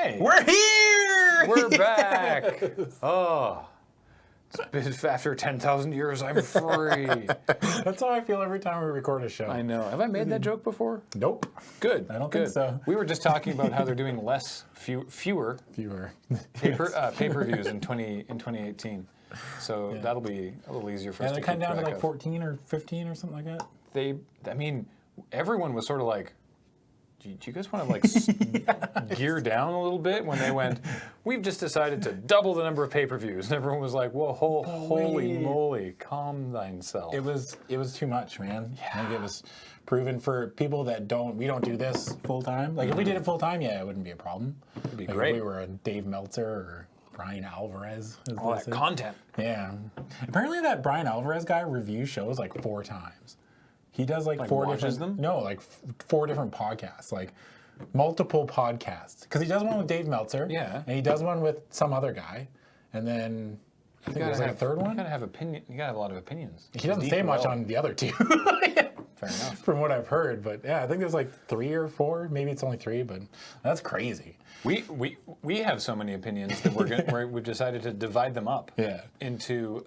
Hi. We're here! We're back. Oh. It's after 10,000 years, I'm free. That's how I feel every time we record a show. I know. Have I made that joke before? Nope. Good. I don't good. think so. We were just talking about how they're doing fewer pay-per-views in 2018. So that'll be a little easier for us to keep track of. And they cut down to like 14 or 15 or something like that? Everyone was sort of like, do you guys want to like gear down a little bit? When they went, we've just decided to double the number of pay-per-views. And everyone was like, whoa, holy moly, calm thyself. It was too much, man. Yeah. Like it was proven for people that we don't do this full time. Like if we did it full time, it wouldn't be a problem. It'd be like great. If we were a Dave Meltzer or Brian Alvarez. All that content. Yeah. Apparently that Brian Alvarez guy reviews shows like 4 times. He does like 4 different them? No, like 4 different podcasts, like multiple podcasts. Because he does one with Dave Meltzer. Yeah. And he does one with some other guy. And then I think there's like a third one. You gotta have opinion. You gotta have a lot of opinions. He doesn't say much on the other 2. Fair enough. From what I've heard, but yeah, I think there's like 3 or 4. Maybe it's only 3, but that's crazy. We have so many opinions that we've decided to divide them up. Yeah. Into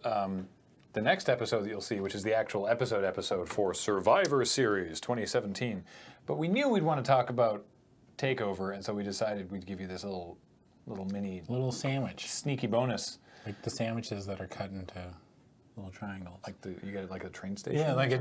the next episode that you'll see, which is the actual episode for Survivor Series 2017. But we knew we'd want to talk about TakeOver, and so we decided we'd give you this little mini sandwich, sneaky bonus, like the sandwiches that are cut into little triangles. Like you get like a train station. Yeah, like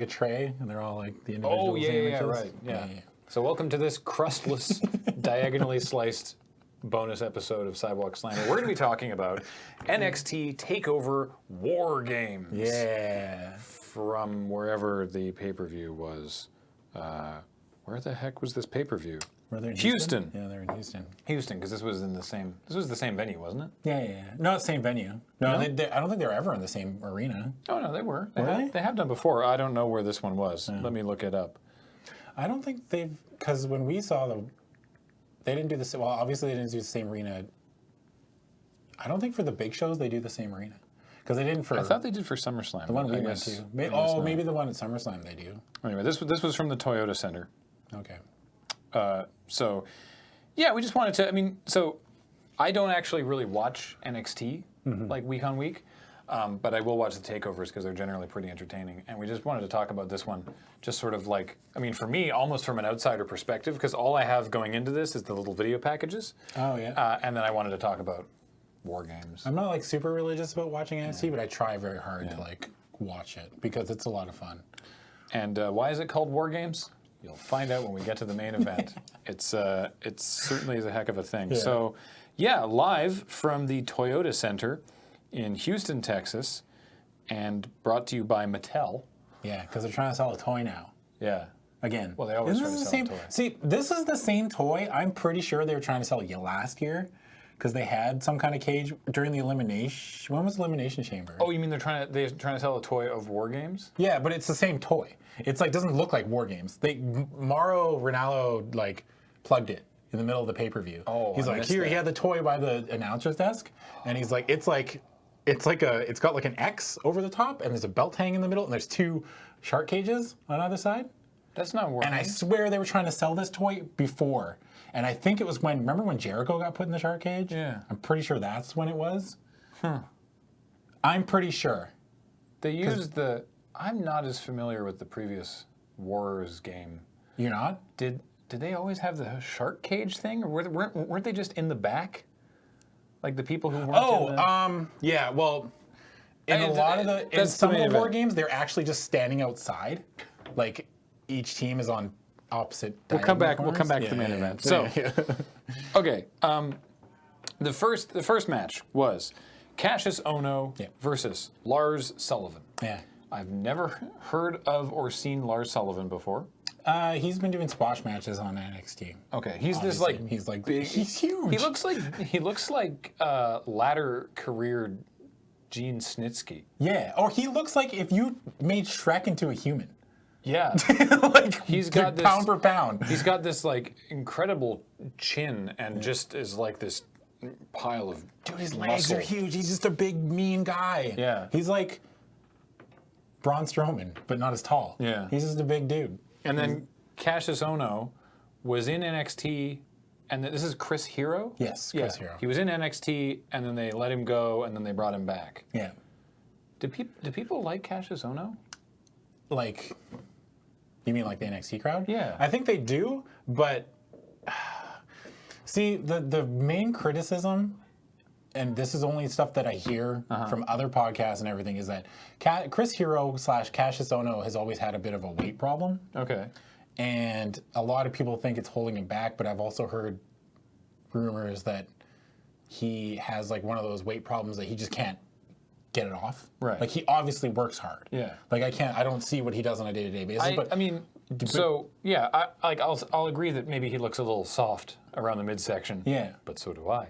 a tray, and they're all like the individual sandwiches. Yeah, right. Yeah. So welcome to this crustless, diagonally sliced bonus episode of Sidewalk Slammer. We're going to be talking about NXT TakeOver WarGames. Yeah. From wherever the pay-per-view was. Where the heck was this pay-per-view? Were they in Houston? Yeah, they were in Houston. Houston, because this was the same venue, wasn't it? Yeah. No, same venue. No, I don't think they were ever in the same arena. Oh, no, they were. They have done before. I don't know where this one was. Let me look it up. I don't think because when we saw they didn't do the, well, obviously they didn't do the same arena. I don't think for the big shows they do the same arena. Because they didn't for... I thought they did for SummerSlam. The one we went to. Maybe the one at SummerSlam they do. Anyway, this was from the Toyota Center. Okay. So, yeah, we just wanted to, so I don't actually really watch NXT, like week on week. But I will watch the takeovers because they're generally pretty entertaining. And we just wanted to talk about this one, just sort of like, for me, almost from an outsider perspective, because all I have going into this is the little video packages. Oh, yeah. And then I wanted to talk about WarGames. I'm not like super religious about watching NXT, but I try very hard to like watch it because it's a lot of fun. And why is it called WarGames? You'll find out when we get to the main event. It certainly is a heck of a thing. Yeah. So, yeah, live from the Toyota Center in Houston, Texas, and brought to you by Mattel. Yeah, because they're trying to sell a toy now. Yeah. Again. Well, they always try to sell a toy. See, this is the same toy I'm pretty sure they were trying to sell last year because they had some kind of cage during the elimination. When was Elimination Chamber? Oh, you mean they're trying to sell a toy of WarGames? Yeah, but it's the same toy. It's like doesn't look like WarGames. Mauro Ranallo like plugged it in the middle of the pay-per-view. Oh, he's like, here, he had the toy by the announcer's desk, and he's like, it's got like an X over the top, and there's a belt hanging in the middle, and there's 2 shark cages on either side. That's not WarGames. And I swear they were trying to sell this toy before. And I think it was remember when Jericho got put in the shark cage? Yeah. I'm pretty sure that's when it was. I'm pretty sure. They used I'm not as familiar with the previous Wars game. You're not? Did they always have the shark cage thing, or weren't they just in the back? Like the people who weren't yeah, well, in some of the War games, they're actually just standing outside. Like, each team is on opposite We'll come back to the main event. So, okay, the first match was Kassius Ohno versus Lars Sullivan. Yeah. I've never heard of or seen Lars Sullivan before. He's been doing squash matches on NXT. Okay, he's Obviously. this like big. He's huge. He looks like latter career Gene Snitsky. Yeah, or he looks like if you made Shrek into a human. Yeah, like he's got this pound for pound. He's got this like incredible chin and just is like this pile of dude. His muscle. legs are huge. He's just a big mean guy. Yeah, he's like Braun Strowman, but not as tall. Yeah, he's just a big dude. And then Kassius Ohno was in NXT and this is Chris Hero? Yes, Chris Hero. He was in NXT, and then they let him go, and then they brought him back. Yeah. Do people like Kassius Ohno? Like, you mean like the NXT crowd? Yeah. I think they do, but see, the main criticism, and this is only stuff that I hear from other podcasts and everything, is that Chris Hero / Kassius Ohno has always had a bit of a weight problem. Okay. And a lot of people think it's holding him back, but I've also heard rumors that he has like one of those weight problems that he just can't get it off. Right. Like he obviously works hard. Yeah. Like I don't see what he does on a day-to-day basis. I'll agree that maybe he looks a little soft around the midsection. Yeah. But so do I.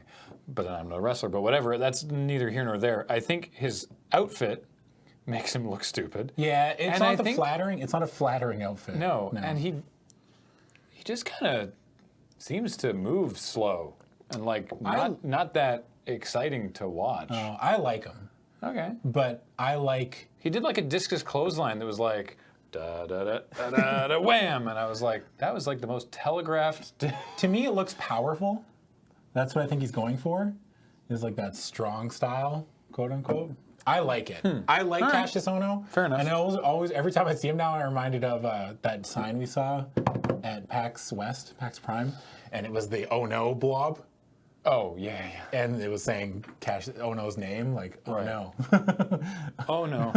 But I'm not a wrestler. But whatever. That's neither here nor there. I think his outfit makes him look stupid. Yeah, it's not flattering. It's not a flattering outfit. No. And he just kind of seems to move slow and like not that exciting to watch. I like him. Okay. But I like... He did like a discus clothesline that was like, da-da-da-da-da-da, wham! And I was like, that was like the most telegraphed... To me, it looks powerful. That's what I think he's going for, is like that strong style, quote unquote. I like it. I like Kassius Ohno. Fair enough. And I always, every time I see him now, I'm reminded of that sign we saw at PAX Prime, and it was the Oh No blob. Oh, yeah. And it was saying Ohno's name, like, oh no. Oh no.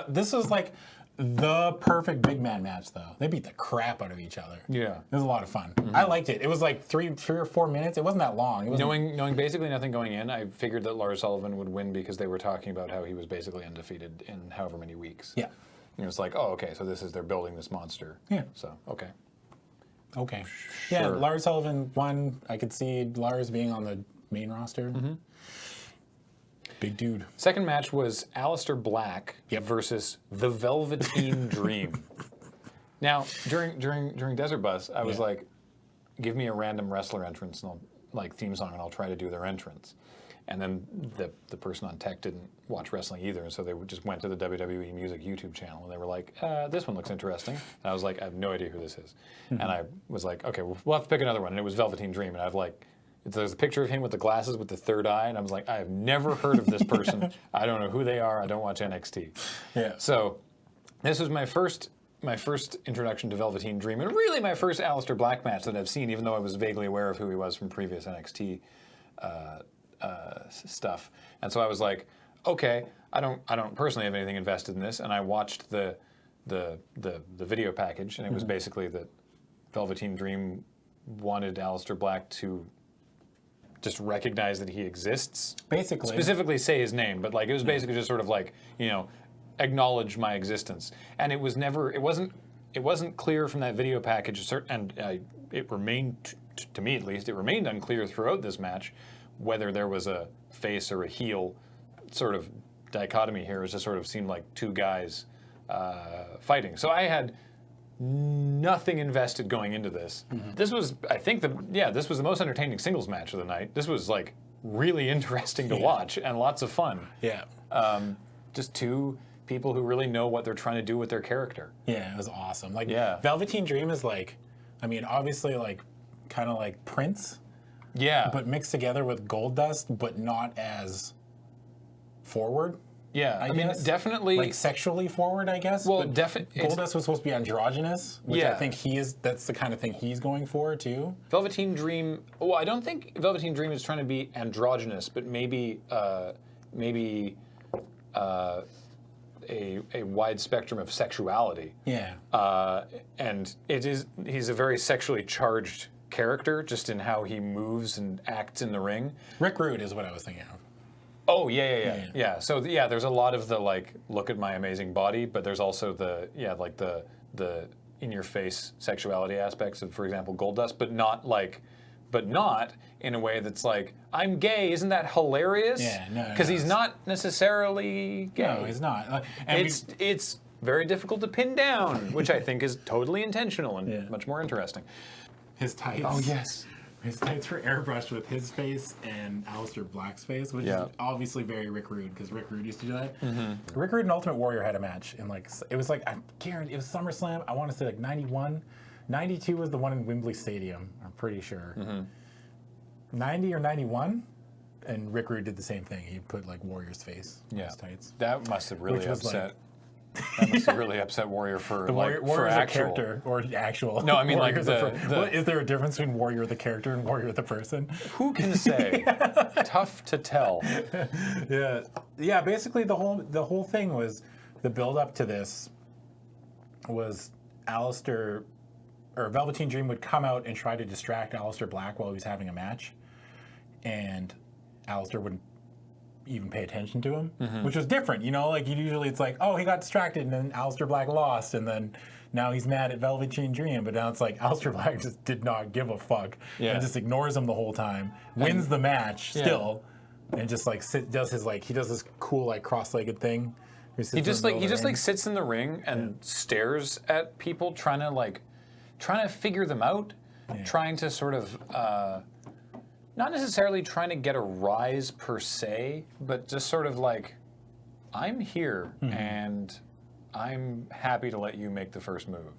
This was like the perfect big man match, though. They beat the crap out of each other. Yeah. It was a lot of fun. I liked it. It was like three or 4 minutes. It wasn't that long. It wasn't... Knowing basically nothing going in, I figured that Lars Sullivan would win because they were talking about how he was basically undefeated in however many weeks. Yeah. And it was like, oh, okay, so they're building this monster. Yeah. So, okay. Okay. Sure. Yeah, Lars Sullivan won. I could see Lars being on the main roster. Big dude. Second match was Aleister Black versus the Velveteen Dream. Now, during Desert Bus, I was like, give me a random wrestler entrance and theme song, and I'll try to do their entrance. And then the person on tech didn't watch wrestling either, and so they just went to the WWE Music YouTube channel, and they were like, this one looks interesting. And I was like, I have no idea who this is. And I was like, okay, we'll have to pick another one. And it was Velveteen Dream, and I've like, there's a picture of him with the glasses with the third eye, and I was like, I have never heard of this person. I don't know who they are. I don't watch NXT. Yeah. So this was my first introduction to Velveteen Dream, and really my first Aleister Black match that I've seen, even though I was vaguely aware of who he was from previous NXT stuff. And so I was like, okay, I don't personally have anything invested in this, and I watched the video package, and it was basically that Velveteen Dream wanted Aleister Black to just recognize that he exists. Basically. Specifically say his name, but like it was basically just sort of like, acknowledge my existence. And it wasn't clear from that video package, and it remained, to me at least, it remained unclear throughout this match whether there was a face or a heel sort of dichotomy here. It just sort of seemed like two guys fighting. So I had nothing invested going into this. This was, I think, this was the most entertaining singles match of the night. This was like really interesting to watch and lots of fun. Yeah. Just two people who really know what they're trying to do with their character. Yeah, it was awesome. Like, Velveteen Dream is like, obviously like, kind of like Prince. Yeah. But mixed together with Goldust, but not as forward. Yeah, I mean, definitely like sexually forward, I guess. Well, definitely, Goldust was supposed to be androgynous, which I think that's the kind of thing he's going for too. Velveteen Dream. Well, I don't think Velveteen Dream is trying to be androgynous, but maybe a wide spectrum of sexuality. Yeah. And he's a very sexually charged character, just in how he moves and acts in the ring. Rick Rude is what I was thinking of. Oh, yeah. So, there's a lot of the, like, look at my amazing body, but there's also the in-your-face sexuality aspects of, for example, Goldust, but not in a way that's like, I'm gay, isn't that hilarious? Yeah, no. Because he's not necessarily gay. No, he's not. It's very difficult to pin down, which I think is totally intentional and much more interesting. His tights. Oh, yes. His tights were airbrushed with his face and Aleister Black's face, which is obviously very Rick Rude, because Rick Rude used to do that. Rick Rude and Ultimate Warrior had a match in it was like, I guarantee it was SummerSlam, I want to say like 91, 92 was the one in Wembley Stadium, I'm pretty sure. 90 or 91? And Rick Rude did the same thing. He put like Warrior's face on his tights. That must have really Which was upset. That must have really upset Warrior for The like Warrior for is actual. a character or actual. No, I mean like is there a difference between Warrior the character and Warrior the person? Who can say? Tough to tell. Yeah. Basically, the whole thing was the build up to this was Aleister or Velveteen Dream would come out and try to distract Aleister Black while he was having a match, and Aleister wouldn't even pay attention to him, which was different. You know, like usually it's like, oh, he got distracted and then Aleister Black lost, and then now he's mad at Velveteen Dream. But now it's like Aleister Black just did not give a fuck and just ignores him the whole time, wins the match still, and just like does this cool like cross-legged thing. He just like sits in the ring and stares at people trying to figure them out, trying to sort of. Not necessarily trying to get a rise per se, but just sort of like, I'm here and I'm happy to let you make the first move,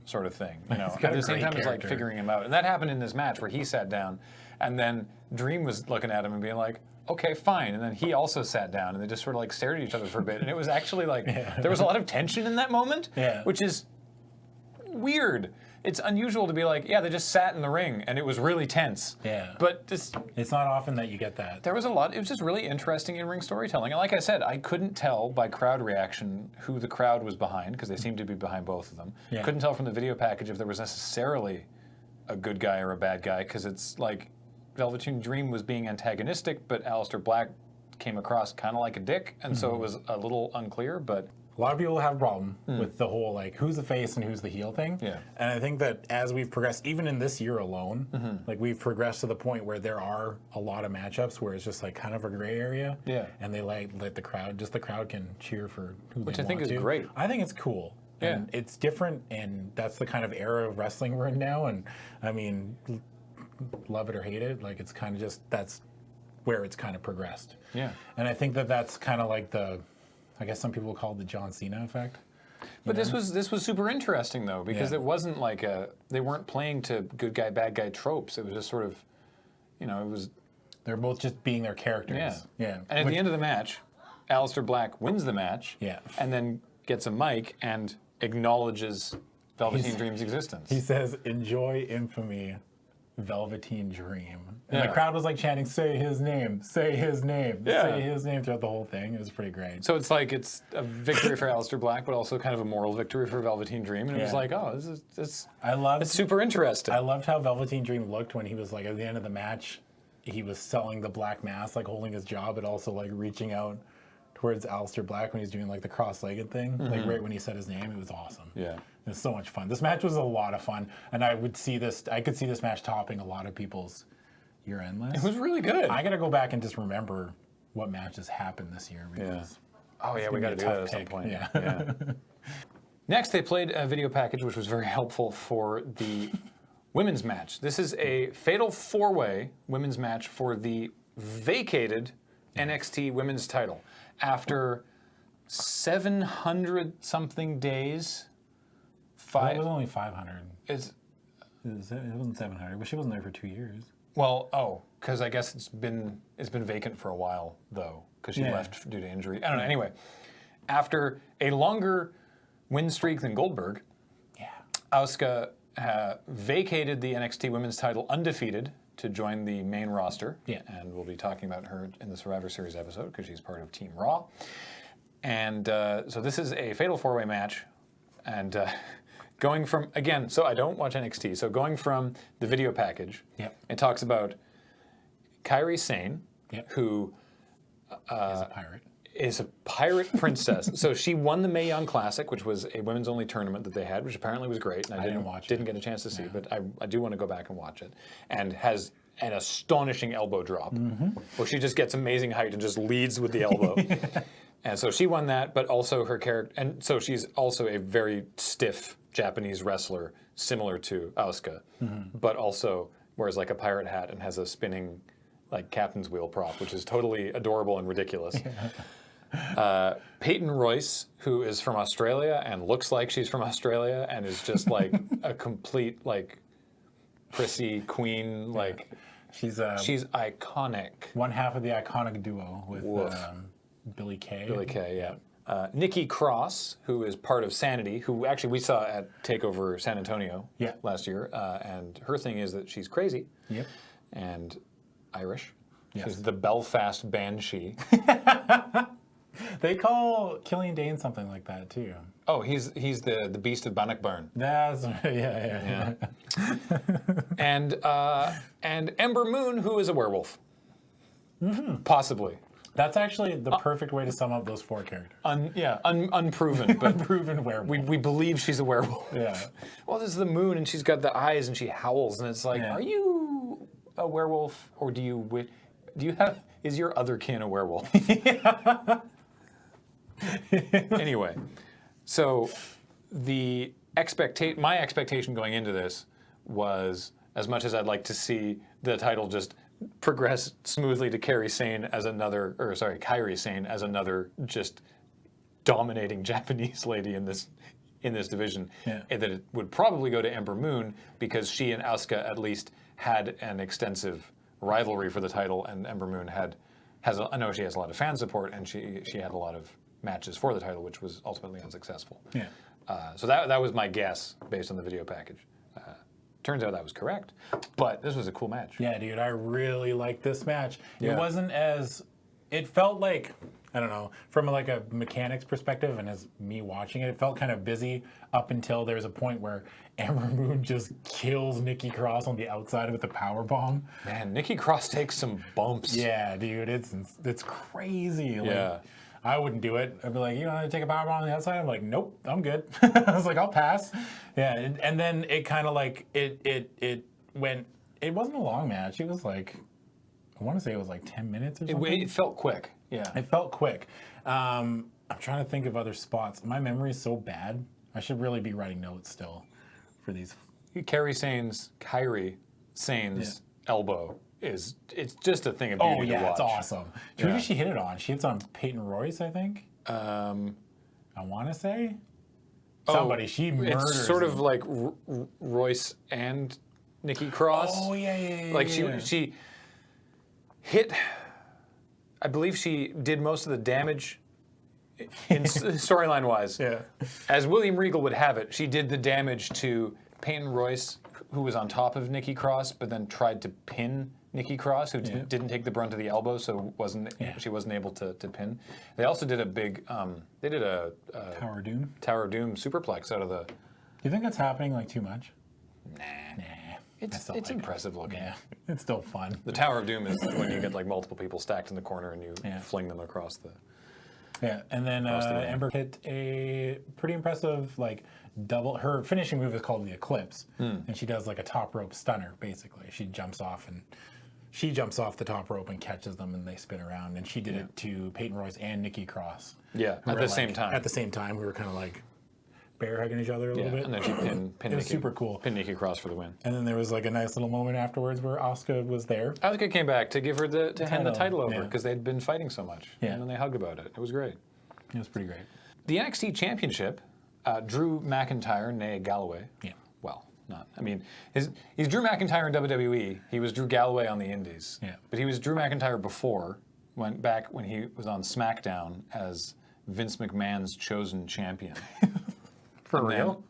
sort of thing. You know, at the same time, it's like figuring him out, and that happened in this match where he sat down, and then Dream was looking at him and being like, "Okay, fine," and then he also sat down, and they just sort of like stared at each other for a bit, and it was actually like there was a lot of tension in that moment, which is weird. It's unusual to be like, yeah, they just sat in the ring and it was really tense. Yeah. But it's not often that you get that. There was a lot. It was just really interesting in-ring storytelling. And like I said, I couldn't tell by crowd reaction who the crowd was behind, because they seemed to be behind both of them. Yeah. Couldn't tell from the video package if there was necessarily a good guy or a bad guy, because it's like Velveteen Dream was being antagonistic, but Aleister Black came across kind of like a dick, and so it was a little unclear, but... A lot of people have a problem with the whole, like, who's the face and who's the heel thing. Yeah. And I think that as we've progressed, even in this year alone, like, we've progressed to the point where there are a lot of matchups where it's just, like, kind of a gray area. Yeah. And they let the crowd can cheer for who Which they I think want to. is great. I think it's cool. Yeah. And it's different, and that's the kind of era of wrestling we're in now. And, I mean, love it or hate it, like, it's kind of just, that's where it's kind of progressed. Yeah. And I think that that's kind of like I guess some people call it the John Cena effect. But this was super interesting though, because it wasn't like they weren't playing to good guy bad guy tropes. It was just sort of, it was. They're both just being their characters. Yeah. And at the end of the match, Aleister Black wins the match. Yeah. And then gets a mic and acknowledges Velveteen Dream's existence. He says, "Enjoy infamy, Velveteen Dream." And Yeah. the crowd was like chanting, "Say his name, say his name, say his name" throughout the whole thing. It was pretty great. So it's like it's a victory for Aleister Black, but also kind of a moral victory for Velveteen Dream. And it was like, oh, it's super interesting. I loved how Velveteen Dream looked when he was like at the end of the match. He was selling the black mask, like holding his jaw, but also like reaching out towards Aleister Black when he's doing like the cross-legged thing. Like right when he said his name, it was awesome. Yeah. It was so much fun. This match was a lot of fun, and I could see this match topping a lot of people's year-end list. It was really good. I got to go back and just remember what matches happened this year. Because Oh yeah, we got to do that at some point. Yeah. Next, they played a video package which was very helpful for the women's match. This is a fatal four-way women's match for the vacated NXT women's title. After 700-something days, It was only 500. It wasn't 700, but she wasn't there for 2 years. Well, because I guess it's been vacant for a while though, because she left due to injury. I don't know. Anyway, after a longer win streak than Goldberg, Asuka vacated the NXT Women's title undefeated to join the main roster. Yeah. And we'll be talking about her in the Survivor Series episode because she's part of Team Raw. And so this is a fatal four-way match, and. Going from, again, so I don't watch NXT, so going from the video package, it talks about Kairi Sane, who is a pirate princess. So she won the Mae Young Classic, which was a women's-only tournament that they had, which apparently was great. And I didn't get a chance to see, but I do want to go back and watch it. And has an astonishing elbow drop, where she just gets amazing height and just leads with the elbow. And so she won that, but also her character, and so she's also a very stiff Japanese wrestler, similar to Asuka, but also wears like a pirate hat and has a spinning like captain's wheel prop, which is totally adorable and ridiculous. Peyton Royce, who is from Australia and looks like she's from Australia and is just like a complete like prissy queen. Like She's iconic. one half of the iconic duo with Billy Kay. Billy Kay, yeah. Nikki Cross, who is part of Sanity, who actually we saw at TakeOver San Antonio last year, and her thing is that she's crazy and Irish. Yes. She's the Belfast Banshee. They call Killian Dane something like that too. Oh, he's the Beast of Bannockburn. That's yeah. And Ember Moon, who is a werewolf. Possibly. That's actually the perfect way to sum up those 4 characters. Unproven, but Unproven werewolf. we believe she's a werewolf. Yeah. Well, this is the moon, and she's got the eyes, and she howls, and it's like, are you a werewolf, or is your other kin a werewolf? Anyway, so my expectation going into this was, as much as I'd like to see the title just progress smoothly to Kairi Sane as another just dominating Japanese lady in this division, and that it would probably go to Ember Moon because she and Asuka at least had an extensive rivalry for the title, and Ember Moon I know she has a lot of fan support, and she had a lot of matches for the title, which was ultimately unsuccessful. Yeah. So that was my guess based on the video package. Turns out that was correct, but this was a cool match. Yeah, dude, I really liked this match. It wasn't it felt like, I don't know, from like a mechanics perspective and as me watching it, it felt kind of busy up until there's a point where Ember Moon just kills Nikki Cross on the outside with the power bomb. Man, Nikki Cross takes some bumps. Yeah, dude, it's crazy. Like, yeah. I wouldn't do it. I'd be like, you want to take a power bomb on the outside? I'm like, nope, I'm good. I was like, I'll pass. Yeah, and then it kind of like, it went, it wasn't a long match. It was like, I want to say it was like 10 minutes or something. It felt quick. Yeah. It felt quick. I'm trying to think of other spots. My memory is so bad. I should really be writing notes still for these. Kairi Sane's elbow it's just a thing of beauty to watch. It's awesome. Who did she hit it on? She hits on Peyton Royce, I think. I want to say somebody. She murders. It's sort of like Royce and Nikki Cross. Oh yeah. Like she hit. I believe she did most of the damage in storyline wise. Yeah. As William Regal would have it, she did the damage to Peyton Royce, who was on top of Nikki Cross, but then tried to pin Nikki Cross, who didn't take the brunt of the elbow, so she wasn't able to pin. They also did a big, they did a Tower of Doom superplex out of the. Do you think that's happening like too much? Nah. It's impressive looking. Yeah, it's still fun. The Tower of Doom is when you get like multiple people stacked in the corner and you fling them across the. Yeah, and then Ember hit a pretty impressive like double. Her finishing move is called the Eclipse, and she does like a top rope stunner. Basically, she jumps off the top rope and catches them, and they spin around. And she did it to Peyton Royce and Nikki Cross. Yeah, at the same time. At the same time, we were kind of like bear hugging each other a little bit. And then she pinned it was super cool. Pinned Nikki Cross for the win. And then there was like a nice little moment afterwards where Asuka was there. Asuka came back to give her to hand the title over because they'd been fighting so much. Yeah. And then they hugged about it. It was great. It was pretty great. The NXT Championship, Drew McIntyre, nay Galloway. Yeah. Well, not. I mean, he's Drew McIntyre in WWE. He was Drew Galloway on the Indies. Yeah. But he was Drew McIntyre before, when he was on SmackDown as Vince McMahon's chosen champion. For real?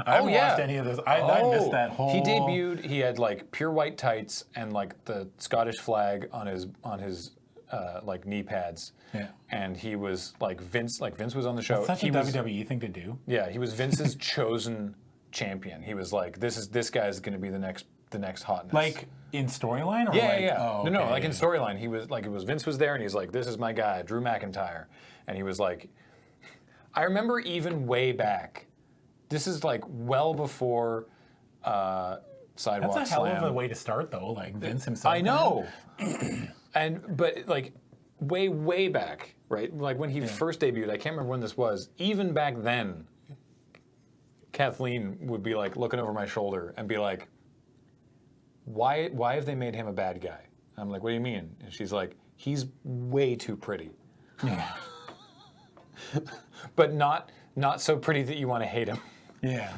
I haven't watched any of this. I missed that whole. He debuted. He had like pure white tights and like the Scottish flag on his like knee pads. Yeah. And he was like Vince. Like Vince was on the show. That's such a WWE thing to do. Yeah, he was Vince's chosen champion. He was like, this guy's going to be the next hotness. Like in storyline, or yeah. Oh, okay. No, like in storyline, he was like, Vince was there, and he's like, this is my guy, Drew McIntyre, and he was like, I remember even way back. This is like well before Sidewalk Slam. That's a hell of a way to start, though. Like Vince himself. I know. But like way back, right? Like when he first debuted, I can't remember when this was. Even back then, Kathleen would be like looking over my shoulder and be like, "Why have they made him a bad guy?" I'm like, "What do you mean?" And she's like, "He's way too pretty." Yeah. but not so pretty that you want to hate him. Yeah.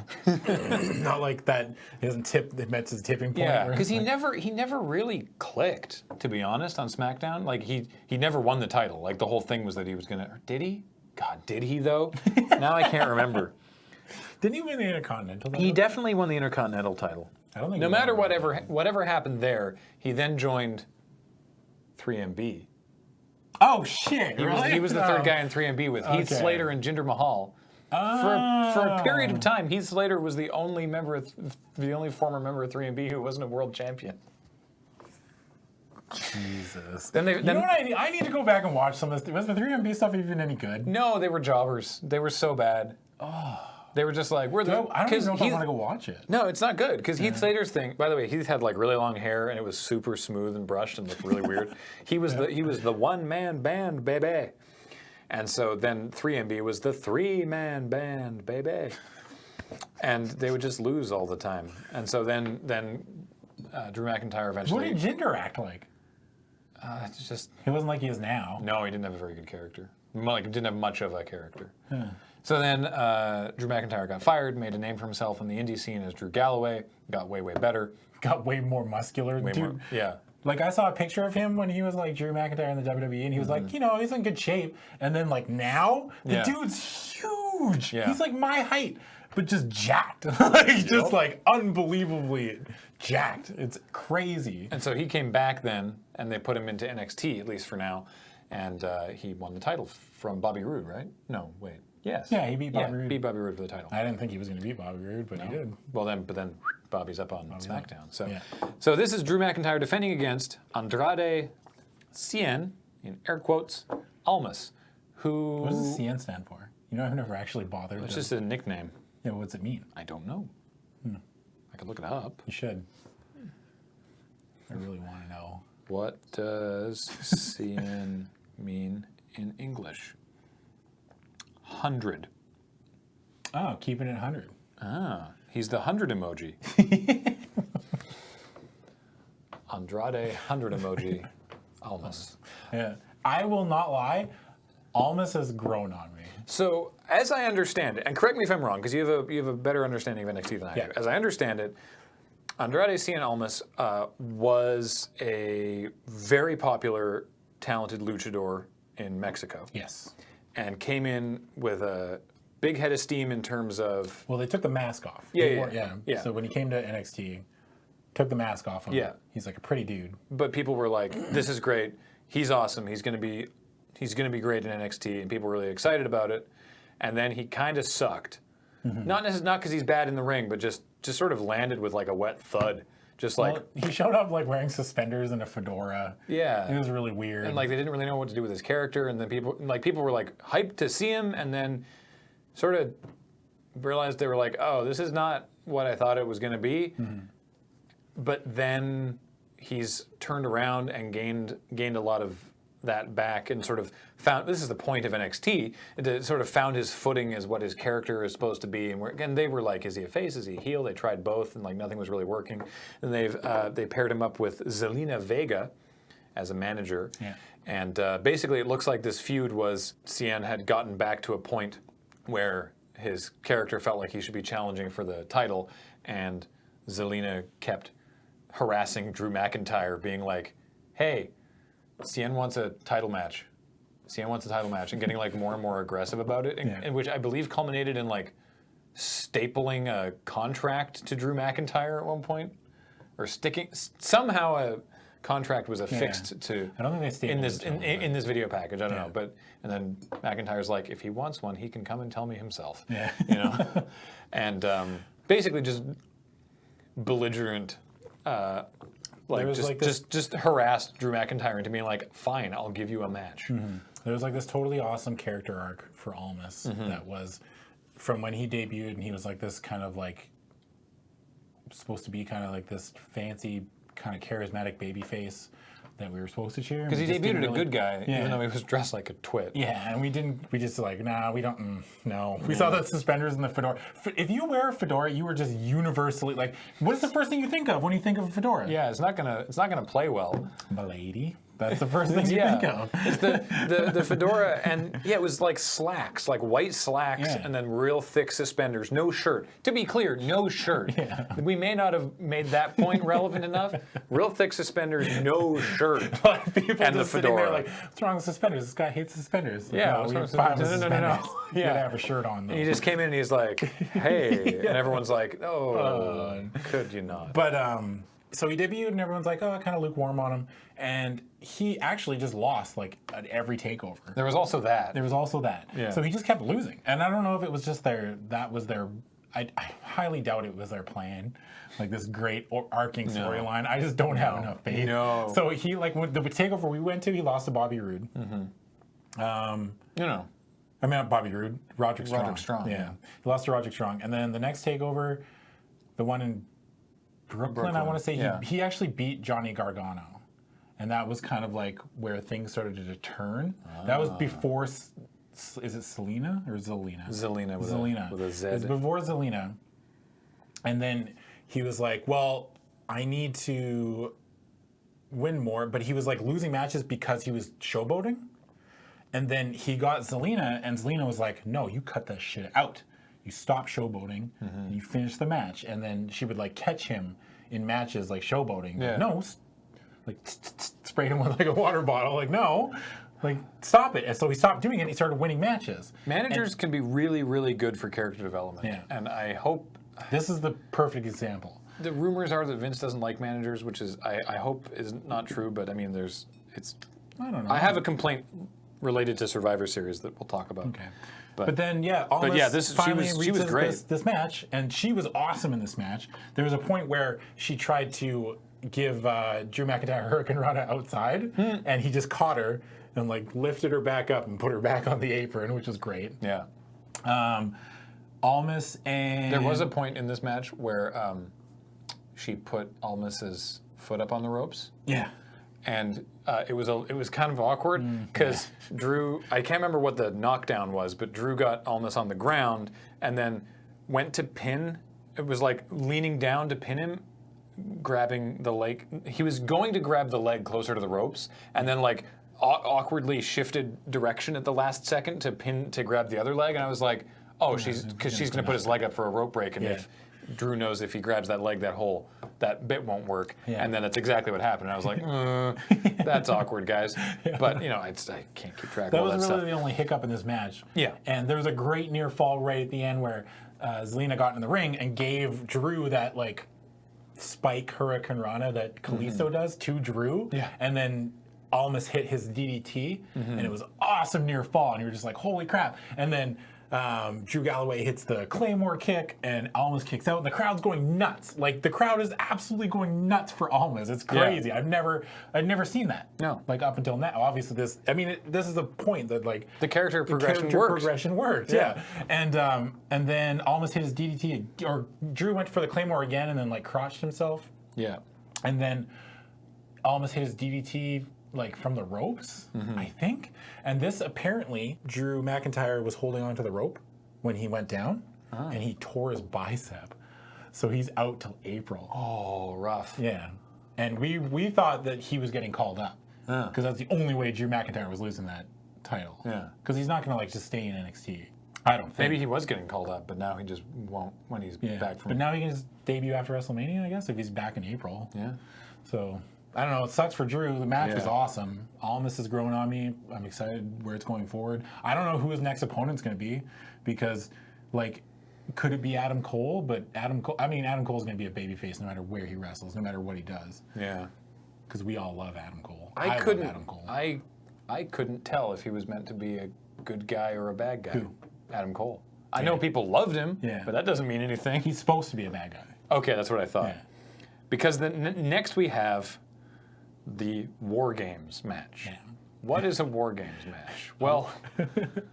Not like that. He hasn't tipped. It met his tipping point. Yeah, because he never really clicked, to be honest, on SmackDown. Like he never won the title. Like the whole thing was that he was gonna. Did he? God, did he though? Now I can't remember. Didn't he win the Intercontinental title? He definitely won the Intercontinental title. I don't think. No matter whatever happened there, he then joined 3MB. Oh shit! He was the third guy in 3MB with Heath Slater and Jinder Mahal. For a period of time, Heath Slater was the only former member of 3MB who wasn't a world champion. Jesus. You know what I need to go back and watch some of this. Was the 3MB stuff even any good? No, they were jobbers. They were so bad. Oh. They were just like, I don't even know if I want to go watch it. No, it's not good, because Heath Slater's thing, by the way, Heath had like really long hair and it was super smooth and brushed and looked really weird. He was the one-man band, baby. And so then 3MB was the three-man band, baby. And they would just lose all the time. And so then Drew McIntyre eventually... What did Jinder act like? It's just... He wasn't like he is now. No, he didn't have a very good character. Like, didn't have much of a character. So then Drew McIntyre got fired, made a name for himself in the indie scene as Drew Galloway, got way, way better. Got way more muscular. Dude, yeah. Like, I saw a picture of him when he was, like, Drew McIntyre in the WWE, and he was like, he's in good shape. And then, like, now, the dude's huge. Yeah. He's, like, my height, but just jacked. Just, like, unbelievably jacked. It's crazy. And so he came back then, and they put him into NXT, at least for now, and he won the title from Bobby Roode, right? No, wait. Yes. Yeah, he beat Bobby Roode. Beat Bobby Roode for the title. I didn't think he was going to beat Bobby Roode, but he did. Well, then Bobby's up on SmackDown. So this is Drew McIntyre defending against Andrade Cien, in air quotes, Almas, who... What does the Cien stand for? I've never actually bothered. It's just a nickname. Yeah, what's it mean? I don't know. I could look it up. You should. I really want to know. What does Cien mean in English? 100. Oh, keeping it 100. Ah, he's the 100 emoji. Andrade 100 emoji, Almas. Yeah, I will not lie. Almas has grown on me. So, as I understand it, and correct me if I'm wrong, because you have a better understanding of NXT than I do. As I understand it, Andrade Cien Almas was a very popular, talented luchador in Mexico. Yes. And came in with a big head of steam in terms of... Well, they took the mask off. Yeah. So when he came to NXT, took the mask off him. Yeah. He's like a pretty dude. But people were like, this is great. He's awesome. He's going to be great in NXT. And people were really excited about it. And then he kind of sucked. Not because he's bad in the ring, but just sort of landed with like a wet thud. He showed up like wearing suspenders and a fedora. Yeah. It was really weird. And like they didn't really know what to do with his character, and then people were like hyped to see him, and then sort of realized they were like, oh, this is not what I thought it was going to be. But then he's turned around and gained a lot of that back and sort of found, this is the point of NXT, to sort of found his footing as what his character is supposed to be. And they were like, is he a face, is he a heel? They tried both and like nothing was really working. And they paired him up with Zelina Vega as a manager. Yeah. And basically it looks like this feud was Cien had gotten back to a point where his character felt like he should be challenging for the title, and Zelina kept harassing Drew McIntyre, being like, hey, Cien wants a title match. Cien wants a title match, and getting like more and more aggressive about it, in which I believe culminated in like stapling a contract to Drew McIntyre at one point, or sticking somehow a contract was affixed to. I don't think they stapled in this video package. I don't know, but and then McIntyre's like, if he wants one, he can come and tell me himself. Yeah, and basically just belligerent. Just harassed Drew McIntyre into being like, fine, I'll give you a match. There was like this totally awesome character arc for Almas that was from when he debuted, and he was like this kind of like supposed to be kind of like this fancy kind of charismatic baby face that we were supposed to cheer. Because he debuted a good guy, even though he was dressed like a twit. Yeah, and we just like, nah, we don't, no. We saw the suspenders and the fedora. If you wear a fedora, you were just universally, like, what is the first thing you think of when you think of a fedora? Yeah, it's not gonna play well. Milady. That's the first thing you think of. It's the fedora, and it was like slacks, like white slacks, and then real thick suspenders. No shirt. To be clear, no shirt. Yeah. We may not have made that point relevant enough. Real thick suspenders, no shirt. A lot of people and just the sitting there fedora. like, what's wrong with suspenders? This guy hates suspenders. Yeah, no, what's we wrong with fine with suspenders? No. suspenders. You gotta have a shirt on though. And he just came in and he's like, hey, and everyone's like, oh, could you not? But so he debuted and everyone's like, oh, kind of lukewarm on him. And he actually just lost like at every takeover. There was also that. There was also that. Yeah. So he just kept losing. And I don't know if it was just that was their, I highly doubt it was their plan. Like this great arcing storyline. I just don't have enough faith. No. So he, like, with the takeover we went to, he lost to Bobby Roode. I mean, not Bobby Roode, Roderick Strong. Roderick Strong, yeah. He lost to Roderick Strong. And then the next takeover, the one in Brooklyn. I want to say, he actually beat Johnny Gargano. And that was kind of like where things started to turn. That was before, is it Selena or Zelina? Zelina with a Z. It was before Zelina. And then he was like, well, I need to win more. But he was like losing matches because he was showboating. And then he got Zelina, and Zelina was like, no, you cut that shit out. You stop showboating, and you finish the match. And then she would like catch him in matches like showboating. Yeah. Like, no, like sprayed him with like a water bottle. Like, no, like stop it. And so he stopped doing it, and he started winning matches. Managers can be really, really good for character development. Yeah. And I hope... This is the perfect example. The rumors are that Vince doesn't like managers, which is, I hope is not true, but I mean, I don't know. I have a complaint related to Survivor Series that we'll talk about. Okay. But then, she was great. This match, and she was awesome in this match. There was a point where she tried to give Drew McIntyre Hurricane Rana outside, and he just caught her and like lifted her back up and put her back on the apron, which was great. Yeah. Almas and... There was a point in this match where she put Almas's foot up on the ropes. Yeah. And it was kind of awkward because Drew, I can't remember what the knockdown was, but Drew got Almas on the ground and then went to pin. It was like leaning down to pin him, grabbing the leg. He was going to grab the leg closer to the ropes and then like awkwardly shifted direction at the last second to grab the other leg. And I was like, oh, she's going to put his leg up for a rope break. And if Drew knows if he grabs that leg, that bit won't work. Yeah. And then that's exactly what happened. And I was like, that's awkward, guys. But, you know, I can't keep track of all that stuff. That was really the only hiccup in this match. Yeah. And there was a great near fall right at the end where Zelina got in the ring and gave Drew that, like, spike Hurricane Rana that Kalisto does to Drew. Yeah. And then Almas hit his DDT, and it was awesome near fall. And you were just like, holy crap. And then Drew Galloway hits the Claymore kick, and Almas kicks out, and the crowd's going nuts. Like, the crowd is absolutely going nuts for Almas. It's crazy. Yeah. I've never seen that. No. Like, up until now. Obviously, this is a point that, like... The character progression worked. Yeah. And then Almas hit his DDT, or Drew went for the Claymore again, and then, like, crotched himself. Yeah. And then Almas hit his DDT... like from the ropes, I think. And this apparently, Drew McIntyre was holding onto the rope when he went down, and he tore his bicep. So he's out till April. Oh, rough. Yeah. And we thought that he was getting called up, because that's the only way Drew McIntyre was losing that title. Yeah. Because he's not going to like just stay in NXT. I don't think. Maybe he was getting called up, but now he just won't when he's back from... But now he can just debut after WrestleMania, I guess, if he's back in April. Yeah. So... I don't know. It sucks for Drew. The match was awesome. Almas is growing on me. I'm excited where it's going forward. I don't know who his next opponent's going to be because, like, could it be Adam Cole? But Adam Cole's going to be a babyface no matter where he wrestles, no matter what he does. Yeah. Because we all love Adam Cole. I love Adam Cole. I couldn't tell if he was meant to be a good guy or a bad guy. Who? Adam Cole. I know people loved him, but that doesn't mean anything. He's supposed to be a bad guy. Okay, that's what I thought. Yeah. Because next we have... the WarGames match. Yeah. What is a WarGames match? Well,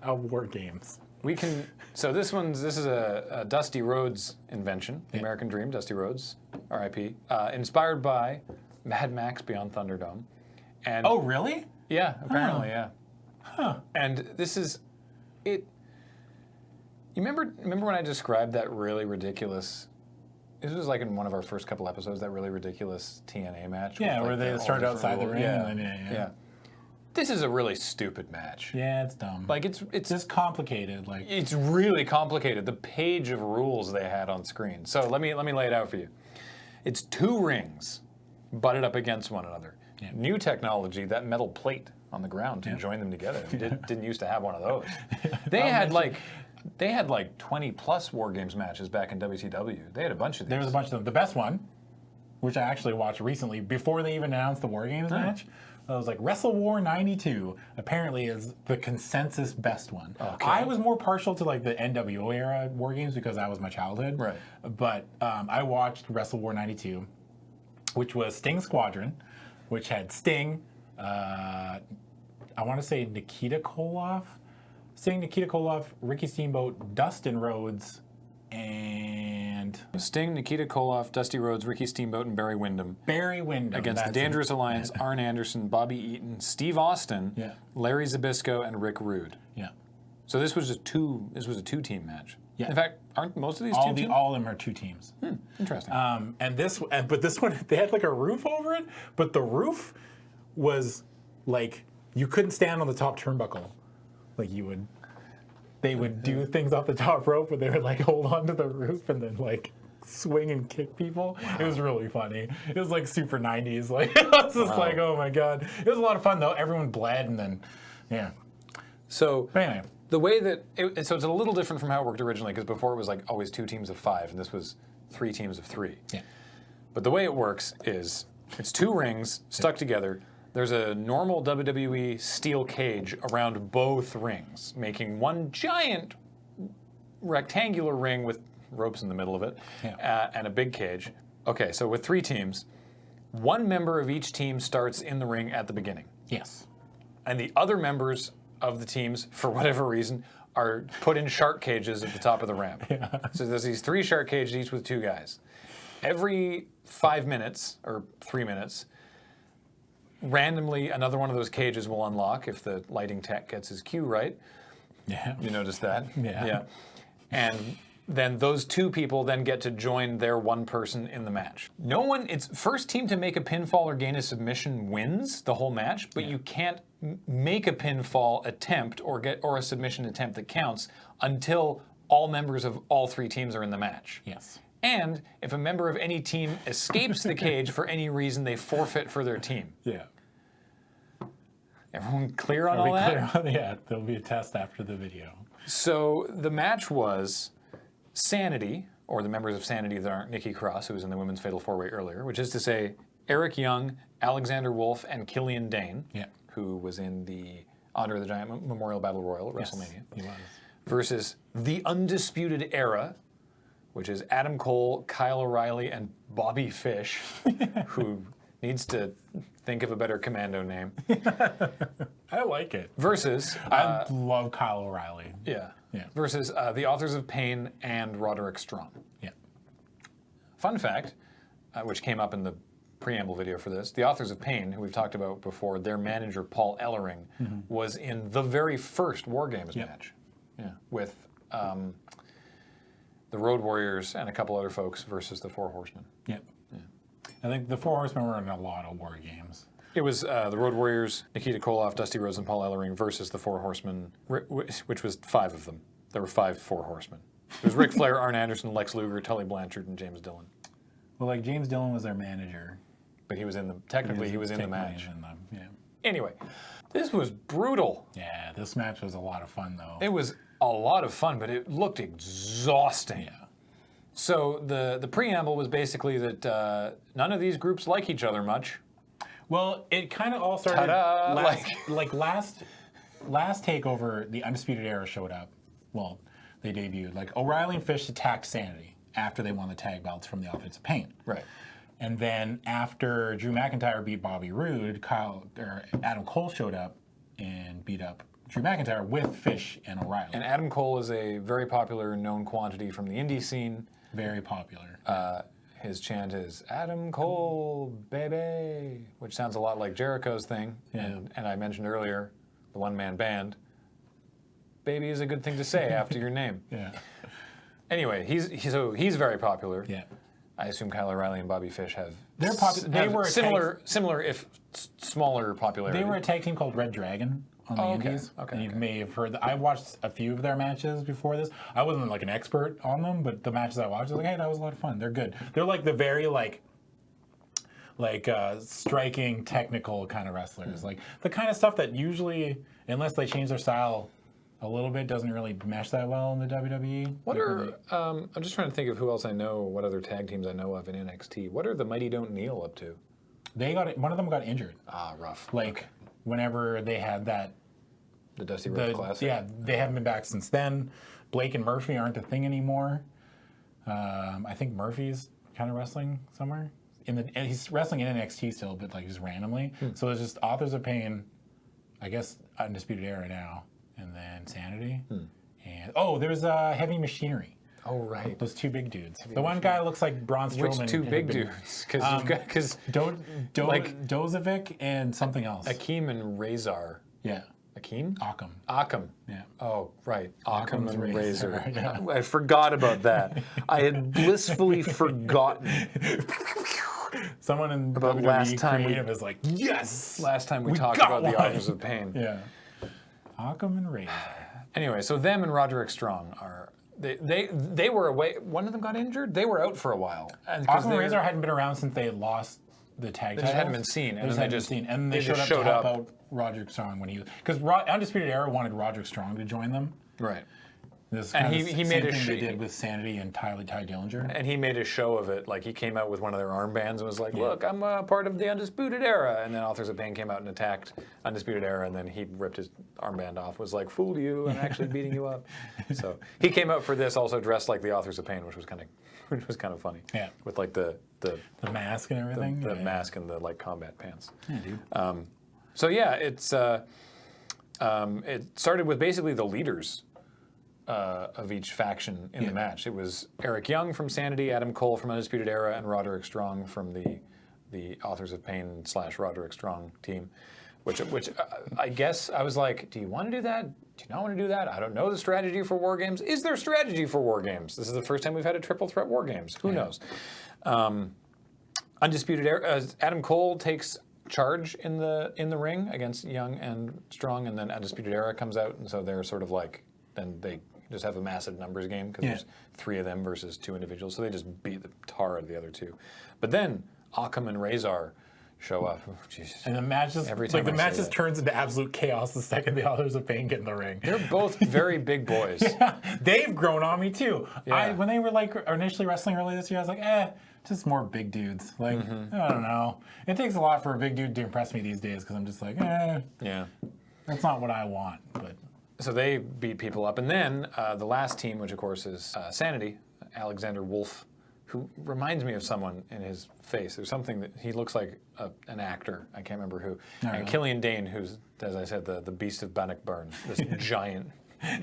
a WarGames. We can. So this is a Dusty Rhodes invention. The American Dream, Dusty Rhodes, R.I.P. Inspired by Mad Max Beyond Thunderdome. And oh, really? Yeah, apparently, yeah. Huh. And this is it. You remember when I described that really ridiculous This was like in one of our first couple episodes, that really ridiculous TNA match. Yeah, with, where they all started different outside the rules. ring. Yeah. And then, Yeah. This is a really stupid match. Yeah, it's dumb. Like it's just complicated. Like it's really complicated. The page of rules they had on screen. So let me lay it out for you. It's 2 rings butted up against one another. Yeah. New technology, that metal plate on the ground to join them together. Didn't used to have one of those. They had like 20 plus WarGames matches back in WCW. They had a bunch of these. there was a bunch of them. The best one, which I actually watched recently before they even announced the WarGames match, was like Wrestle War 92. Apparently, is the consensus best one. Okay. I was more partial to like the NWO era WarGames because that was my childhood. Right. But I watched Wrestle War 92, which was Sting Squadron, which had Sting. I want to say Nikita Koloff. Sting, Nikita Koloff, Ricky Steamboat, Dustin Rhodes, and Sting, Nikita Koloff, Dusty Rhodes, Ricky Steamboat, and Barry Windham. Barry Windham. Against the Dangerous Alliance, Arn Anderson, Bobby Eaton, Steve Austin, Larry Zbyszko, and Rick Rude. Yeah. So this was a 2-team match. Yeah. In fact, aren't most of these all 2 teams? All of them are 2 teams. Interesting. But this one, they had like a roof over it, but the roof was like, you couldn't stand on the top turnbuckle. Like they would do things off the top rope, but they would like hold on to the roof and then like swing and kick people. Wow. It was really funny. It was like super 90s. Like, it was just like, oh my God. It was a lot of fun though. Everyone bled and then, yeah. So, but anyway. The way that, so it's a little different from how it worked originally, because before it was like always 2 teams of 5, and this was 3 teams of 3. Yeah. But the way it works is it's 2 rings stuck together. There's a normal WWE steel cage around both rings, making one giant rectangular ring with ropes in the middle of it, and a big cage. Okay, so with 3 teams, 1 member of each team starts in the ring at the beginning. Yes. And the other members of the teams, for whatever reason, are put in shark cages at the top of the ramp. Yeah. So there's these 3 shark cages, each with 2 guys. Every 5 minutes, or 3 minutes, randomly another one of those cages will unlock if the lighting tech gets his cue right. Yeah. You noticed that? Yeah. And then those 2 people then get to join their 1 person in the match. It's first team to make a pinfall or gain a submission wins the whole match, but you can't make a pinfall attempt or a submission attempt that counts until all members of all 3 teams are in the match. Yes. And if a member of any team escapes the cage for any reason, they forfeit for their team. Yeah. Everyone clear on all that? Yeah, there'll be a test after the video. So the match was Sanity, or the members of Sanity that aren't Nikki Cross, who was in the Women's Fatal 4-Way earlier, which is to say Eric Young, Alexander Wolf, and Killian Dane, who was in the Andre the Giant Memorial Battle Royal at WrestleMania. He was. Versus the Undisputed Era, which is Adam Cole, Kyle O'Reilly, and Bobby Fish, who needs to think of a better commando name. I like it. Versus... I love Kyle O'Reilly. Yeah. Versus the Authors of Pain and Roderick Strong. Yeah. Fun fact, which came up in the preamble video for this, the Authors of Pain, who we've talked about before, their manager, Paul Ellering, was in the very first WarGames match. Yeah. With... the Road Warriors and a couple other folks versus the 4 Horsemen. Yep. Yeah. I think the 4 Horsemen were in a lot of WarGames. It was the Road Warriors, Nikita Koloff, Dusty Rhodes, and Paul Ellering versus the 4 Horsemen, which was 5 of them. There were 5 4 Horsemen. It was Ric Flair, Arn Anderson, Lex Luger, Tully Blanchard, and James Dillon. Well, like James Dillon was their manager. But he was in the, technically he was in the match. Yeah. Anyway, this was brutal. Yeah, this match was a lot of fun though. It was a lot of fun, but it looked exhausting. Yeah. So the preamble was basically that none of these groups like each other much. Well, it kind of all started last TakeOver, the Undisputed Era showed up. Well, they debuted. Like O'Reilly and Fish attacked Sanity after they won the tag belts from the Offensive Pain. Right. And then after Drew McIntyre beat Bobby Roode, Adam Cole showed up and beat up Drew McIntyre with Fish and O'Reilly. And Adam Cole is a very popular known quantity from the indie scene. Very popular. His chant is, Adam Cole, baby, which sounds a lot like Jericho's thing. Yeah. And I mentioned earlier, the one-man band. Baby is a good thing to say after your name. Yeah. Anyway, he's very popular. Yeah. I assume Kyle O'Reilly and Bobby Fish have similar if smaller popularity. They were a tag team called Red Dragon on the Indies. And you may have heard that. I watched a few of their matches before this. I wasn't like an expert on them, but the matches I watched, I was like, hey, that was a lot of fun. They're good. They're like the very striking, technical kind of wrestlers. Like the kind of stuff that usually, unless they change their style a little bit, doesn't really mesh that well in the WWE. What are I'm just trying to think of who else I know, what other tag teams I know of in NXT. What are the Mighty Don't Kneel up to? One of them got injured. Rough. Whenever they had that, the Dusty Rhodes Classic. Yeah, they haven't been back since then. Blake and Murphy aren't a thing anymore. I think Murphy's kind of wrestling somewhere. And he's wrestling in NXT still, but just randomly. So it's just Authors of Pain, I guess Undisputed Era now, and then Sanity. And there's Heavy Machinery. Oh, right. Those two big dudes. The one guy looks like Braun Strowman. Which two big dudes? Because you've got Dozovic and something else. Akeem and Razor. Yeah. Akeem? Akim. Yeah. Oh, right. Akim and Razor. Yeah. I forgot about that. I had blissfully forgotten. Someone in about WWE last time creative is like, yes! Last time we talked about the Authors of Pain. Yeah. Akim and Razor. Anyway, so them and Roderick Strong are... They were away. One of them got injured. They were out for a while. Akim and Razor hadn't been around since they lost the tag titles. They just hadn't been seen. And they showed up to help out Roderick Strong when he was... Because Undisputed Era wanted Roderick Strong to join them. Right. This and he made a thing they did with Sanity and Ty Dillinger. And he made a show of it. Like, he came out with one of their armbands and was like, look, I'm a part of the Undisputed Era. And then Authors of Pain came out and attacked Undisputed Era, and then he ripped his armband off, was like, fooled you, and actually beating you up. So he came out for this also dressed like the Authors of Pain, which was kind of funny. Yeah. With like the mask and everything. The mask and the combat pants. Yeah, dude. So yeah, it's it started with basically the leaders of each faction in the match. It was Eric Young from Sanity, Adam Cole from Undisputed Era, and Roderick Strong from the Authors of Pain / Roderick Strong team. Which I guess I was like, do you want to do that? Do you not want to do that? I don't know the strategy for WarGames. Is there strategy for WarGames? This is the first time we've had a triple threat WarGames. Who knows? Undisputed Era. Adam Cole takes charge in the ring against Young and Strong, and then Undisputed Era comes out, and so they're sort of like, then they just have a massive numbers game because there's 3 of them versus 2 individuals, so they just beat the tar out of the other 2. But then Akim and Razor show up. Oh, and the match just turns into absolute chaos the second the Authors of Pain get in the ring. They're both very big boys. They've grown on me too. Yeah. When they were initially wrestling early this year, I was like, just more big dudes. I don't know. It takes a lot for a big dude to impress me these days because I'm just like, yeah, that's not what I want. But so they beat people up, and then the last team, which of course is Sanity, Alexander Wolf, who reminds me of someone in his face. There's something that he looks like an actor. I can't remember who. And Killian Dane, who's, as I said, the beast of Bannockburn, this giant.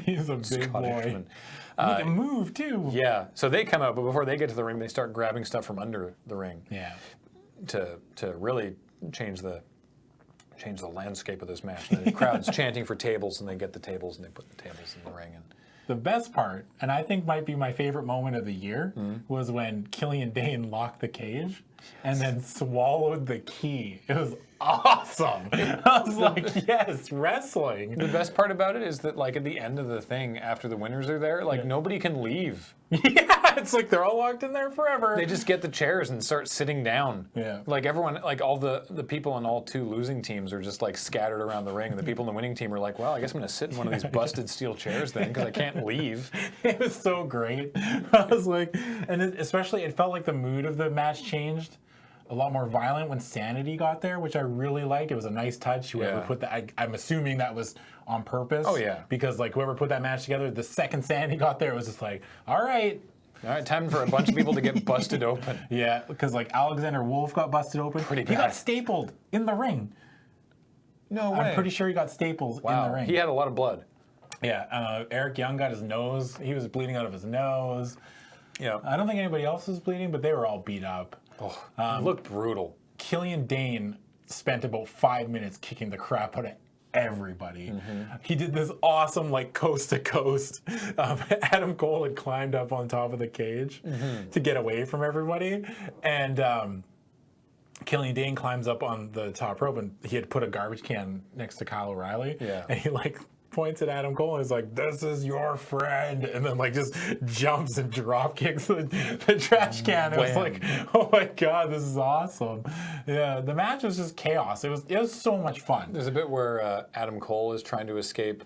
He's a big Scottish boy. He can move too. Yeah. So they come out, but before they get to the ring, they start grabbing stuff from under the ring. Yeah. To really change the landscape of this match. The crowd's chanting for tables, and they get the tables, and they put the tables in the ring. And the best part, and I think might be my favorite moment of the year, was when Killian Dane locked the cage and then swallowed the key. It was awesome. I was like, yes, wrestling. The best part about it is that, at the end of the thing, after the winners are there, nobody can leave. Yeah, it's like they're all locked in there forever. They just get the chairs and start sitting down. Yeah. Everyone, all the people on all 2 losing teams are just scattered around the ring, and the people in the winning team are like, well, I guess I'm going to sit in one of these busted steel chairs then because I can't leave. It was so great. I was like, and especially it felt like the mood of the match changed. A lot more violent when Sanity got there, which I really liked. It was a nice touch. Whoever put that, I'm assuming that was on purpose. Oh yeah. Because whoever put that match together, the second Sanity got there, it was just like, all right, time for a bunch of people to get busted open. Yeah, because Alexander Wolf got busted open. Pretty bad. He got stapled in the ring. No way. I'm pretty sure he got stapled in the ring. He had a lot of blood. Yeah. Eric Young got his nose. He was bleeding out of his nose. Yeah. I don't think anybody else was bleeding, but they were all beat up. Oh, it looked brutal. Killian Dane spent about 5 minutes kicking the crap out of everybody. He did this awesome, like, coast-to-coast. Adam Cole had climbed up on top of the cage to get away from everybody. And Killian Dane climbs up on the top rope, and he had put a garbage can next to Kyle O'Reilly. Yeah. And he, like, points at Adam Cole and is like, "This is your friend," and then like just jumps and drop kicks the trash can. It was like, oh my god, this is awesome. Yeah, the match was just chaos. It was so much fun. There's a bit where Adam Cole is trying to escape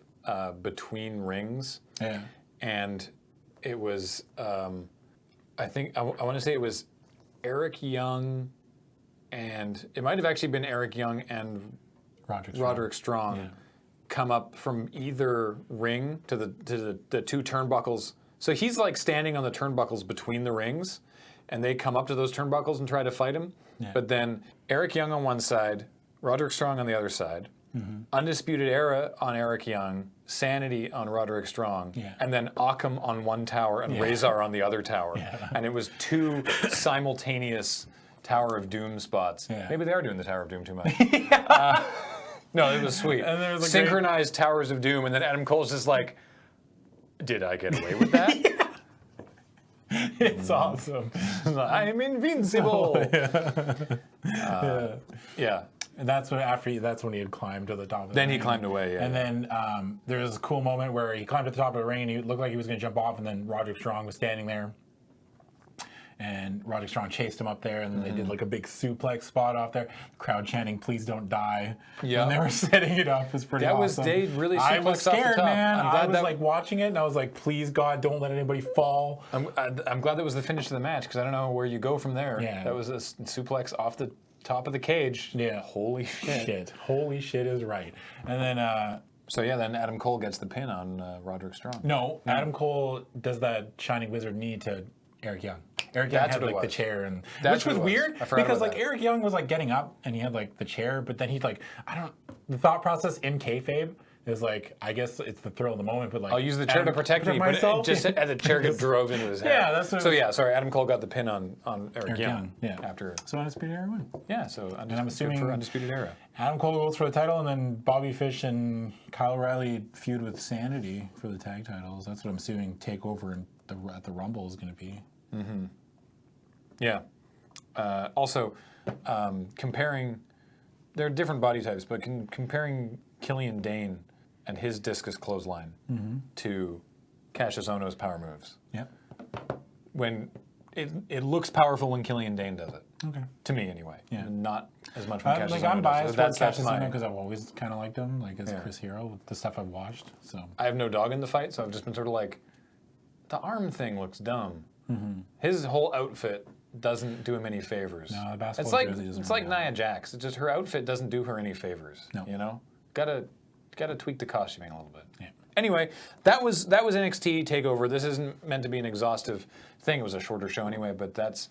between rings. Yeah. And it was, I think, I want to say it was Eric Young, and it might have actually been Eric Young and Roderick Strong. Yeah. Come up from either ring to the two turnbuckles. So he's like standing on the turnbuckles between the rings, and they come up to those turnbuckles and try to fight him. Yeah. But then Eric Young on one side, Roderick Strong on the other side, Undisputed Era on Eric Young, Sanity on Roderick Strong, and then Occam on one tower and Razor on the other tower. Yeah. And it was two simultaneous Tower of Doom spots. Yeah. Maybe they are doing the Tower of Doom too much. No, it was sweet. And there was a synchronized Towers of Doom, and then Adam Cole's just like, "Did I get away with that?" It's awesome. I'm invincible. Yeah. And that's when he had climbed to the top of the Then ring. he climbed away. Yeah. And then there was a cool moment where he climbed to the top of the ring and he looked like he was going to jump off, and then Roderick Strong was standing there. And Roderick Strong chased him up there, and then they did like a big suplex spot off there. The crowd chanting, "Please don't die." Yeah. And they were setting it up. It was pretty awesome. They really I was suplexed off the scared, top. man. I'm glad I was like watching it, and I was like, "Please, God, don't let anybody fall." I'm glad that was the finish of the match, because I don't know where you go from there. Yeah. That was a suplex off the top of the cage. Yeah. Holy shit. Holy shit is right. And then... So yeah, then Adam Cole gets the pin on Roderick Strong. No, Adam Cole does that Shining Wizard knee to Eric Young. Eric Young had like the chair, and which was weird because like Eric Young was like getting up and he had like the chair, but then he's like, the thought process in kayfabe is like, I guess it's the thrill of the moment, but like, I'll use the chair to protect me, myself. but it just and the chair drove into his head. Yeah, that's what sorry, Adam Cole got the pin on Eric Young. Yeah. After. So Undisputed Era win. Yeah, so I'm assuming for Undisputed Era. Adam Cole goes for the title, and then Bobby Fish and Kyle O'Reilly feud with Sanity for the tag titles. That's what I'm assuming TakeOver at the Rumble is going to be. Mm-hmm. Yeah. Also, comparing, there are different body types, but comparing Killian Dane and his discus clothesline to Kassius Ohno's power moves. Yep. When it looks powerful when Killian Dane does it. Okay. To me, anyway. Yeah. Not as much when Kassius Ohno does it. I'm biased towards Kassius mine. Ohno because I've always kind of liked him, like as Chris Hero, the stuff I've watched. So I have no dog in the fight, so I've just been sort of like, the arm thing looks dumb. His whole outfit doesn't do him any favors. No, the basketball jersey doesn't. It's like Nia Jax. It's just her outfit doesn't do her any favors. No. You know, gotta tweak the costuming a little bit. Yeah. Anyway, that was NXT TakeOver. This isn't meant to be an exhaustive thing. It was a shorter show anyway, but that's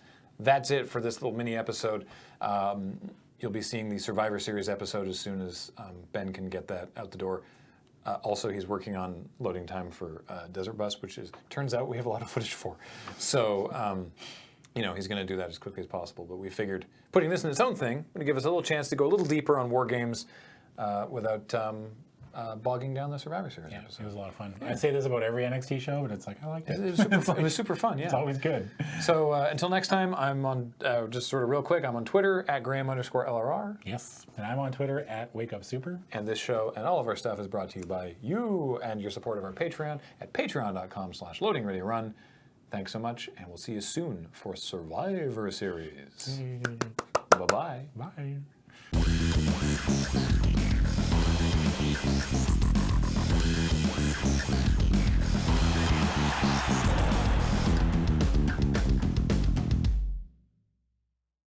it for this little mini episode. You'll be seeing the Survivor Series episode as soon as Ben can get that out the door. Also, he's working on loading time for Desert Bus, which turns out we have a lot of footage for. So, he's going to do that as quickly as possible. But we figured putting this in its own thing would give us a little chance to go a little deeper on WarGames without bogging down the Survivor Series episode. It was a lot of fun. I say this about every NXT show, but it's like, I like it. It was super fun, yeah. It's always good. So until next time, I'm on, just sort of real quick, I'm on Twitter at Graham_LRR. Yes, and I'm on Twitter at WakeUpSuper. And this show and all of our stuff is brought to you by you and your support of our Patreon at patreon.com/LoadingReadyRun. Thanks so much, and we'll see you soon for Survivor Series. Bye-bye. Bye.